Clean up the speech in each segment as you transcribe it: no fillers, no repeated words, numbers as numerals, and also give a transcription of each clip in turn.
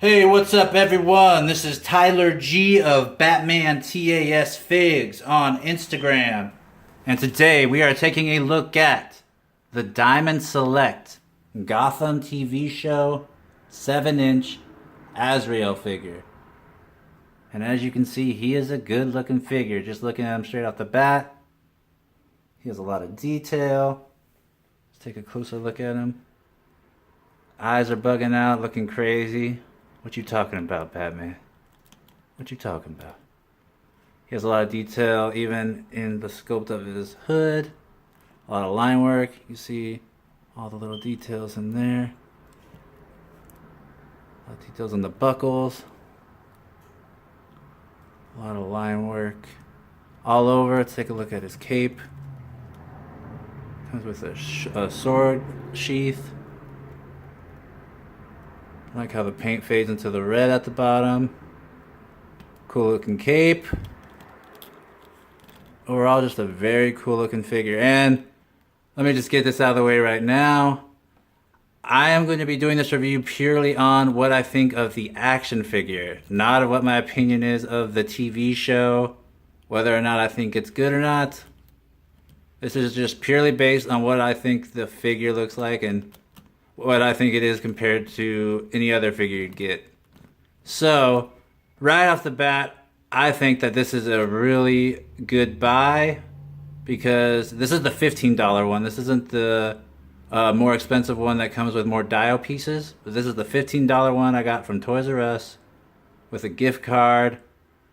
Hey, what's up, everyone? This is Tyler G of Batman TAS Figs on Instagram. And today we are taking a look at the Diamond Select Gotham TV show 7-inch Azrael figure. And as you can see, he is a good looking figure. Just looking at him straight off the bat, he has a lot of detail. Let's take a closer look at him. Eyes are bugging out, looking crazy. What you talking about, Batman? What you talking about? He has a lot of detail, even in the sculpt of his hood. A lot of line work. You see all the little details in there. A lot of details on the buckles. A lot of line work all over. Let's take a look at his cape. Comes with a sword sheath. I like how the paint fades into the red at the bottom. Cool looking cape. Overall, just a very cool looking figure. And let me just get this out of the way right now. I am going to be doing this review purely on what I think of the action figure, not what my opinion is of the TV show, whether or not I think it's good or not. This is just purely based on what I think the figure looks like and what I think it is compared to any other figure you'd get. So, right off the bat, I think that this is a really good buy because this is the $15 one. This isn't the more expensive one that comes with more dial pieces. But this is the $15 one I got from Toys R Us with a gift card.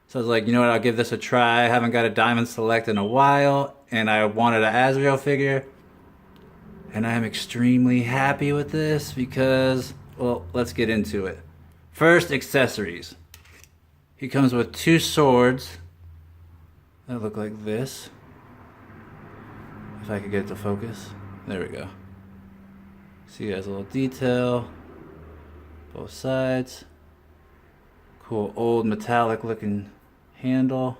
So I was like, you know what, I'll give this a try. I haven't got a Diamond Select in a while, and I wanted an Azrael figure. And I am extremely happy with this because, well, let's get into it. First, accessories. He comes with two swords that look like this. If I could get it to focus. There we go. See, it has a little detail. Both sides. Cool old metallic looking handle.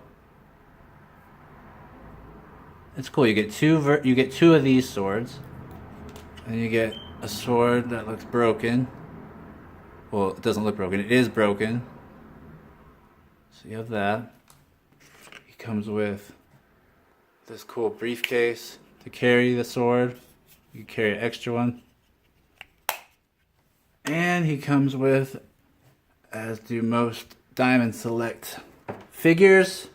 It's cool. You get two of these swords. And you get a sword that looks broken. Well, it doesn't look broken. It is broken. So you have that. He comes with this cool briefcase to carry the sword. You can carry an extra one. And he comes with, as do most Diamond Select figures,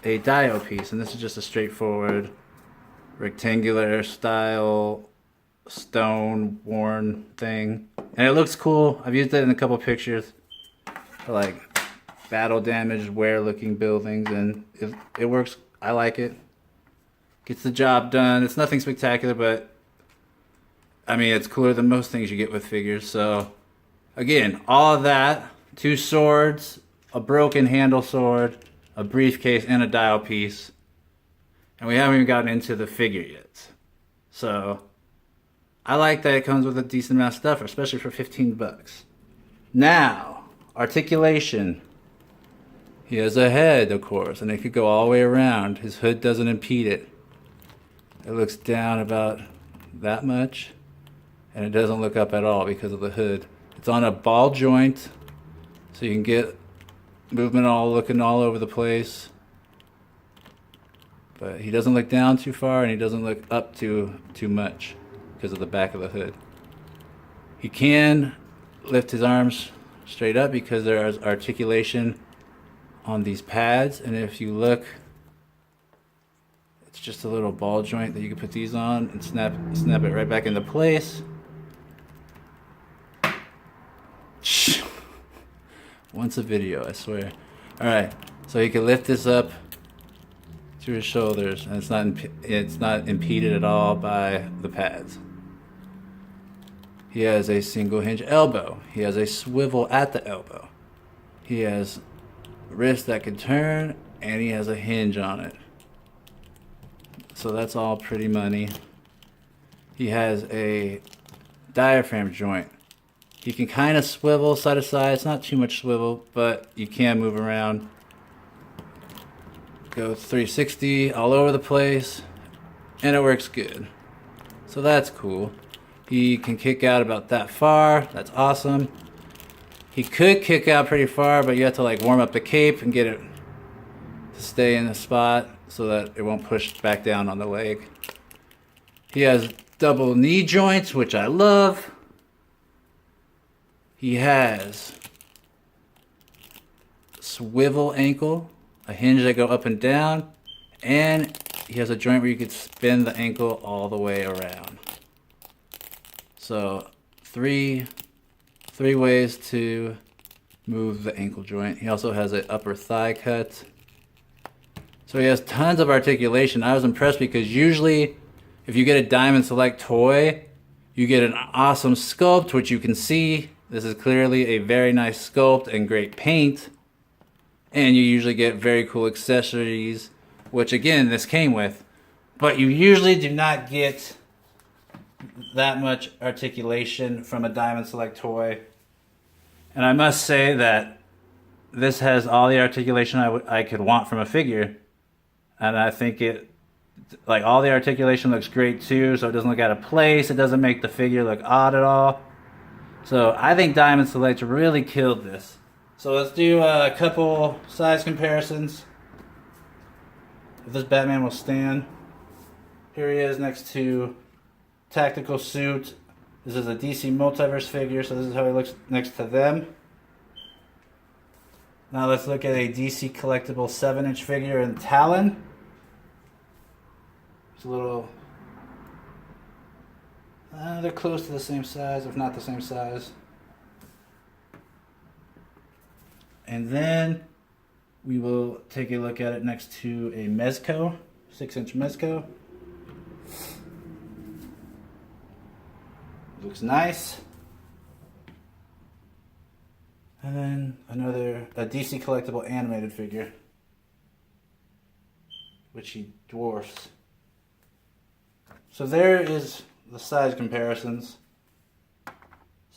a dial piece. And this is just a straightforward rectangular style stone worn thing, and it looks cool. I've used it in a couple pictures for like battle damaged wear looking buildings, and it works. I like it. Gets the job done. It's nothing spectacular, but I mean, it's cooler than most things you get with figures. So again, all of that, two swords, a broken handle sword, a briefcase, and a dial piece. And we haven't even gotten into the figure yet. So, I like that it comes with a decent amount of stuff, especially for 15 bucks. Now, articulation. He has a head, of course, and it could go all the way around. His hood doesn't impede it. It looks down about that much, and it doesn't look up at all because of the hood. It's on a ball joint, so you can get movement looking all over the place. But he doesn't look down too far, and he doesn't look up too much because of the back of the hood. He can lift his arms straight up because there is articulation on these pads. And if you look, it's just a little ball joint that you can put these on and snap it right back into place. Once a video, I swear. All right, so he can lift this up to his shoulders, and it's not impeded at all by the pads. He has a single hinge elbow. He has a swivel at the elbow. He has wrists that can turn, and he has a hinge on it. So that's all pretty money. He has a diaphragm joint. He can kind of swivel side to side. It's not too much swivel, but you can move around. Go 360 all over the place, and it works good. So that's cool. He can kick out about that far. That's awesome. He could kick out pretty far, but you have to like warm up the cape and get it to stay in the spot so that it won't push back down on the leg. He has double knee joints, which I love. He has swivel ankle, a hinge that go up and down, and he has a joint where you could spin the ankle all the way around. So three ways to move the ankle joint. He also has an upper thigh cut. So he has tons of articulation. I was impressed because usually if you get a Diamond Select toy, you get an awesome sculpt, which you can see. This is clearly a very nice sculpt and great paint. And you usually get very cool accessories, which again, this came with. But you usually do not get that much articulation from a Diamond Select toy. And I must say that this has all the articulation I could want from a figure. And I think like all the articulation looks great too, so it doesn't look out of place. It doesn't make the figure look odd at all. So I think Diamond Select really killed this. So let's do a couple size comparisons. If this Batman will stand. Here he is next to Tactical Suit. This is a DC Multiverse figure, so this is how he looks next to them. Now let's look at a DC collectible 7-inch figure in Talon. It's a little... they're close to the same size, if not the same size. And then we will take a look at it next to a Mezco, 6-inch Mezco. Looks nice. And then a DC collectible animated figure, which he dwarfs. So there is the size comparisons. So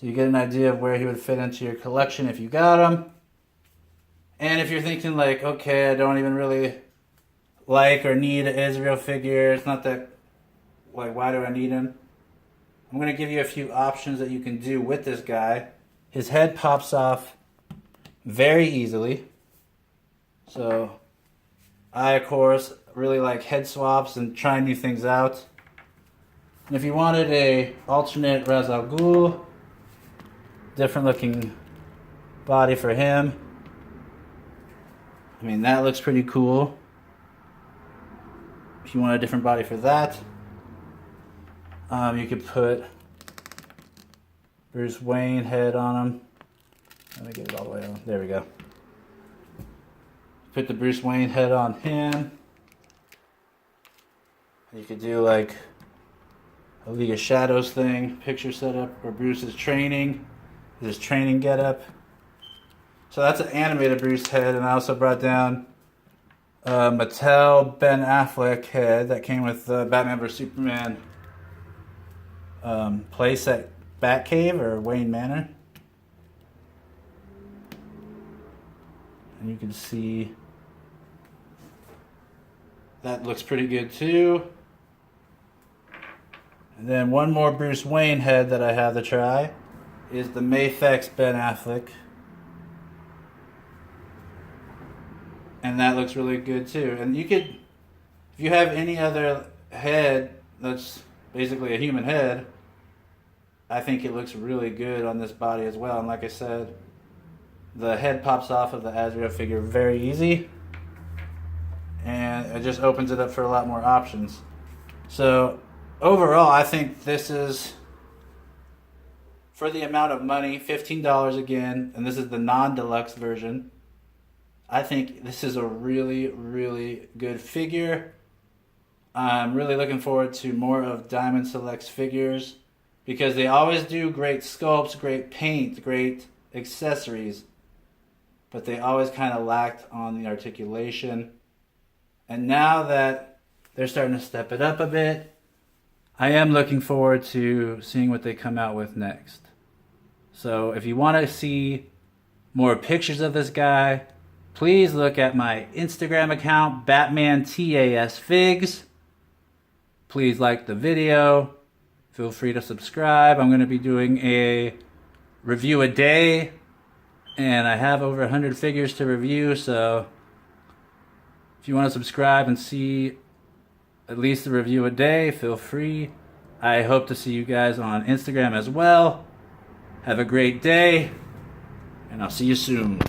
you get an idea of where he would fit into your collection if you got him. And if you're thinking like, okay, I don't even really like or need an Azrael figure, it's not that, like, why do I need him? I'm going to give you a few options that you can do with this guy. His head pops off very easily. So I, of course, really like head swaps and trying new things out. And if you wanted a alternate Ra's al Ghul, different looking body for him. I mean, that looks pretty cool. If you want a different body for that, you could put Bruce Wayne head on him. Let me get it all the way on. There we go. Put the Bruce Wayne head on him. You could do like a League of Shadows thing, picture setup where Bruce is training, his training getup. So that's an animated Bruce head, and I also brought down Mattel Ben Affleck head that came with the Batman vs Superman place at Batcave or Wayne Manor. And you can see that looks pretty good too. And then one more Bruce Wayne head that I have to try is the Mafex Ben Affleck. And that looks really good too. And you could, if you have any other head that's basically a human head, I think it looks really good on this body as well. And like I said, the head pops off of the Azrael figure very easy. And it just opens it up for a lot more options. So overall, I think this is, for the amount of money, $15 again, and this is the non-deluxe version. I think this is a really, really good figure. I'm really looking forward to more of Diamond Select's figures because they always do great sculpts, great paint, great accessories, but they always kind of lacked on the articulation. And now that they're starting to step it up a bit, I am looking forward to seeing what they come out with next. So if you want to see more pictures of this guy, please look at my Instagram account, BatmanTASFigs. Please like the video. Feel free to subscribe. I'm going to be doing a review a day And I have over 100 figures to review, so if you want to subscribe and see at least a review a day, feel free. I hope to see you guys on Instagram as well. Have a great day, and I'll see you soon.